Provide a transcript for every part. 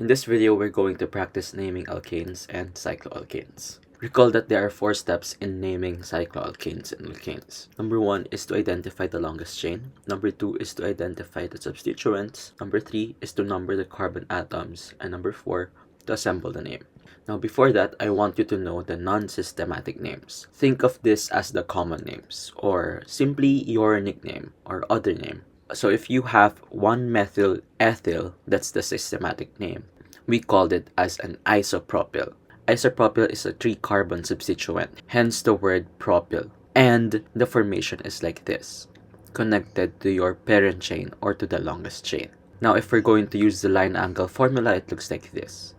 In this video, we're going to practice naming alkanes and cycloalkanes. Recall that there are 4 steps in naming cycloalkanes and alkanes. Number 1 is to identify the longest chain. Number 2 is to identify the substituents. Number 3 is to number the carbon atoms. And number 4, to assemble the name. Now before that, I want you to know the non-systematic names. Think of this as the common names, or simply your nickname or other name. So if you have 1-methyl ethyl, that's the systematic name. We called it as an isopropyl. Isopropyl is a 3-carbon substituent, hence the word propyl. And the formation is like this, connected to your parent chain or to the longest chain. Now if we're going to use the line angle formula, it looks like this.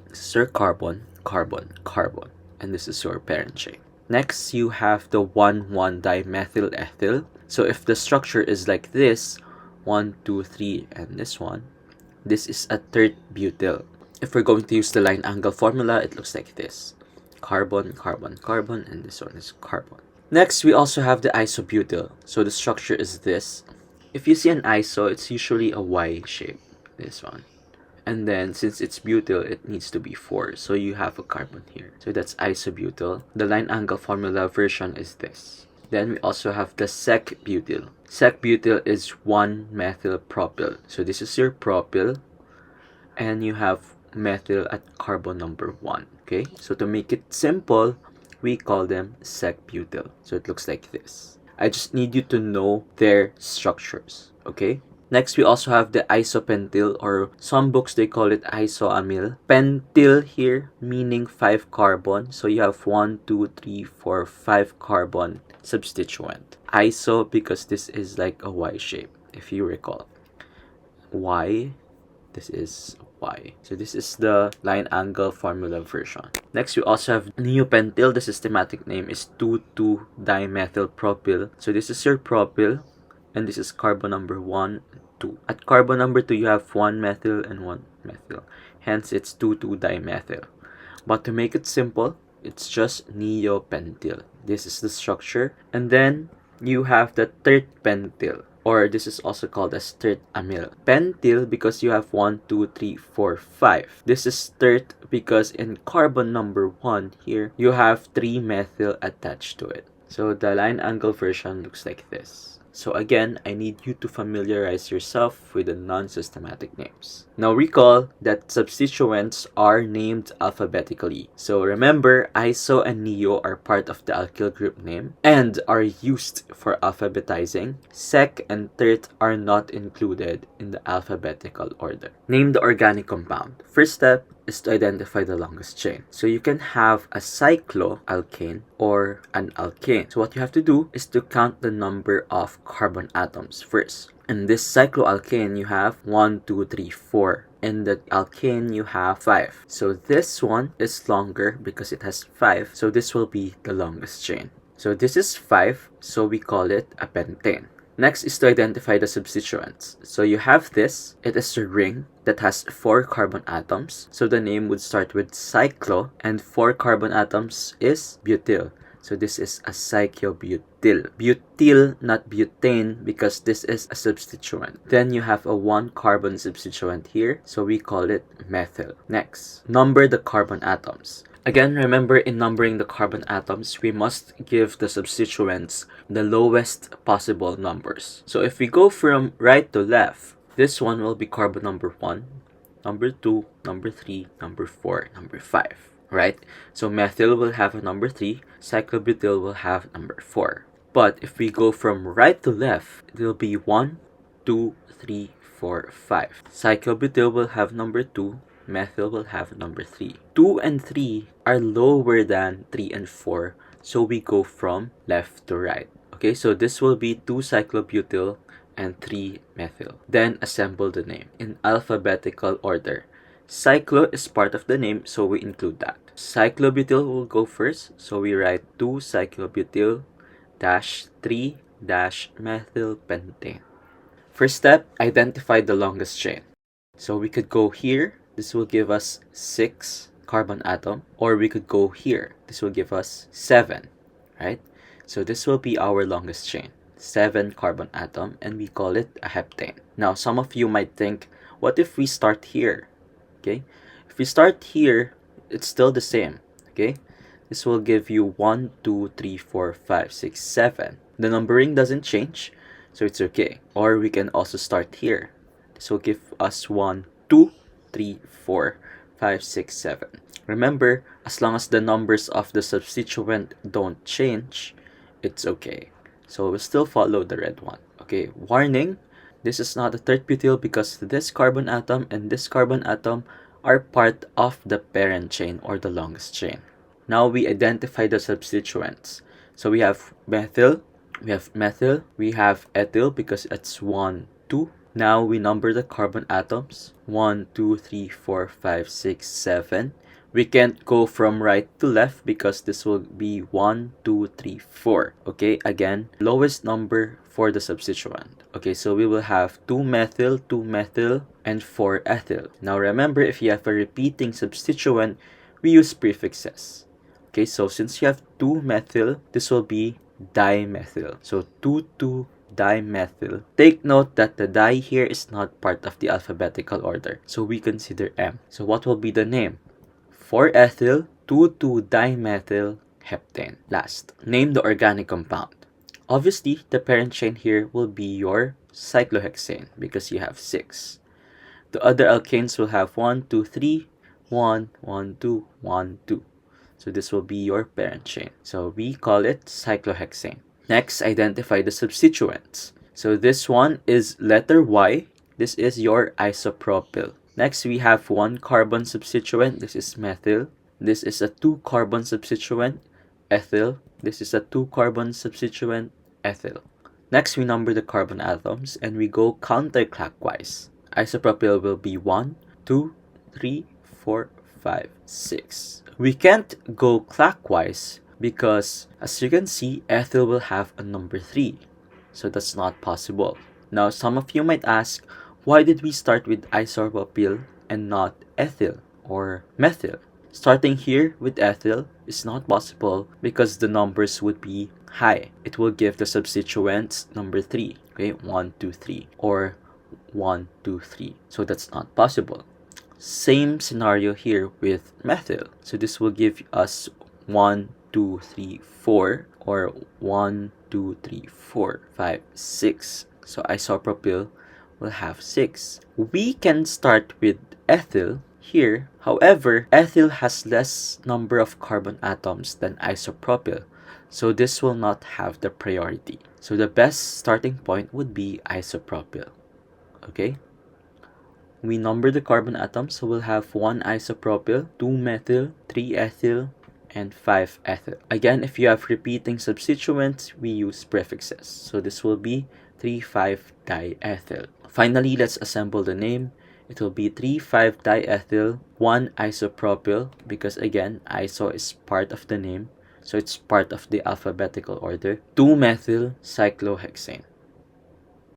This is your carbon, carbon, carbon, and this is your parent chain. Next, you have the 1,1-dimethyl ethyl. So if the structure is like this, 1, 2, 3, and this one, this is a tert butyl. If we're going to use the line angle formula, it looks like this. Carbon, carbon, carbon, and this one is carbon. Next, we also have the isobutyl. So the structure is this. If you see an iso, it's usually a Y shape, this one. And then, since it's butyl, it needs to be 4. So you have a carbon here. So that's isobutyl. The line angle formula version is this. Then we also have the sec-butyl. Sec-butyl is 1-methyl propyl. So this is your propyl. And you have methyl at carbon number 1. Okay? So to make it simple, we call them sec-butyl. So it looks like this. I just need you to know their structures. Okay? Next, we also have the isopentyl, or some books they call it isoamyl. Pentyl here, meaning 5 carbon. So you have 1, 2, 3, 4, 5 carbon substituent. Iso because this is like a Y shape, if you recall. Y, this is Y. So this is the line angle formula version. Next, we also have neopentyl. The systematic name is 2,2-dimethyl propyl. So this is your propyl. And this is carbon number 1, 2. At carbon number 2, you have 1-methyl and 1-methyl. Hence, it's 2,2-dimethyl. But to make it simple, it's just neopentyl. This is the structure. And then, you have the terpentyl, or this is also called as tertamyl. Pentyl because you have 1, 2, 3, 4, 5. This is tert because in carbon number 1 here, you have 3-methyl attached to it. So the line angle version looks like this. So again, I need you to familiarize yourself with the non-systematic names. Now recall that substituents are named alphabetically. So remember, iso and neo are part of the alkyl group name and are used for alphabetizing. Sec and tert are not included in the alphabetical order. Name the organic compound. First step is to identify the longest chain. So you can have a cycloalkane or an alkane. So what you have to do is to count the number of carbon atoms first. In this cycloalkane, you have 1, 2, 3, 4. In the alkane, you have 5. So this one is longer because it has 5. So this will be the longest chain. So this is 5, so we call it a pentane. Next is to identify the substituents. So you have this. It is a ring that has 4 carbon atoms. So the name would start with cyclo, and 4 carbon atoms is butyl. So this is a cyclobutyl. Butyl, not butane, because this is a substituent. Then you have a 1-carbon substituent here. So we call it methyl. Next, number the carbon atoms. Again, remember, in numbering the carbon atoms, we must give the substituents the lowest possible numbers. So if we go from right to left, this one will be carbon number 1, number 2, number 3, number 4, number 5, right? So methyl will have a number 3, cyclobutyl will have number 4. But if we go from right to left, it will be 1, 2, 3, 4, 5. Cyclobutyl will have number 2, methyl will have number 3. 2 and 3 are lower than 3 and 4, so we go from left to right. Okay, so this will be 2-cyclobutyl and 3-methyl. Then assemble the name in alphabetical order. Cyclo is part of the name, so we include that. Cyclobutyl will go first, so we write 2-cyclobutyl-3-methylpentane. First step, identify the longest chain. So we could go here. This will give us 6 carbon atom, or we could go here. This will give us 7, right? So this will be our longest chain, 7 carbon atom, and we call it a heptane. Now, some of you might think, what if we start here? Okay, if we start here, it's still the same. Okay, this will give you 1, 2, 3, 4, 5, 6, 7. The numbering doesn't change, so it's okay. Or we can also start here. This will give us 1, 2, 3, 4, 5, 6, 7. Remember, as long as the numbers of the substituent don't change, it's okay. So we'll still follow the red one. Okay, warning, this is not a third butyl because this carbon atom and this carbon atom are part of the parent chain or the longest chain. Now we identify the substituents. So we have methyl, we have methyl, we have ethyl because it's 1, 2. Now we number the carbon atoms. 1, 2, 3, 4, 5, 6, 7. We can't go from right to left because this will be 1, 2, 3, 4. Okay, again, lowest number for the substituent. Okay, so we will have 2-methyl, 2-methyl, and 4-ethyl. Now remember, if you have a repeating substituent, we use prefixes. Okay, so since you have 2-methyl, this will be dimethyl. So 2,2-dimethyl. Take note that the di here is not part of the alphabetical order, so we consider M. So what will be the name? 4-ethyl 2,2-dimethyl heptane. Last, name the organic compound. Obviously, the parent chain here will be your cyclohexane because you have 6. The other alkanes will have 1, 2, 3, 1, 1, 2, 1, 2. So this will be your parent chain. So we call it cyclohexane. Next, identify the substituents. So this one is letter Y. This is your isopropyl. Next, we have 1 carbon substituent. This is methyl. This is a 2 carbon substituent, ethyl. This is a 2 carbon substituent, ethyl. Next, we number the carbon atoms and we go counterclockwise. Isopropyl will be 1, 2, 3, 4, 5, 6. We can't go clockwise because, as you can see, ethyl will have a number 3. So that's not possible. Now, some of you might ask, why did we start with isopropyl and not ethyl or methyl? Starting here with ethyl is not possible because the numbers would be high. It will give the substituents number 3. Okay, 1, 2, 3. Or 1, 2, 3. So that's not possible. Same scenario here with methyl. So this will give us 1, 2, 3, 4. Or 1, 2, 3, 4, 5, 6. So isopropyl will have 6. We can start with ethyl here. However, ethyl has less number of carbon atoms than isopropyl. So this will not have the priority. So the best starting point would be isopropyl. Okay? We number the carbon atoms. So we'll have 1 isopropyl, 2 methyl, 3 ethyl, and 5 ethyl. Again, if you have repeating substituents, we use prefixes. So this will be 3,5-diethyl. Finally, let's assemble the name. It will be 3,5-diethyl, 1 isopropyl, because again, iso is part of the name, so it's part of the alphabetical order, 2-methyl cyclohexane.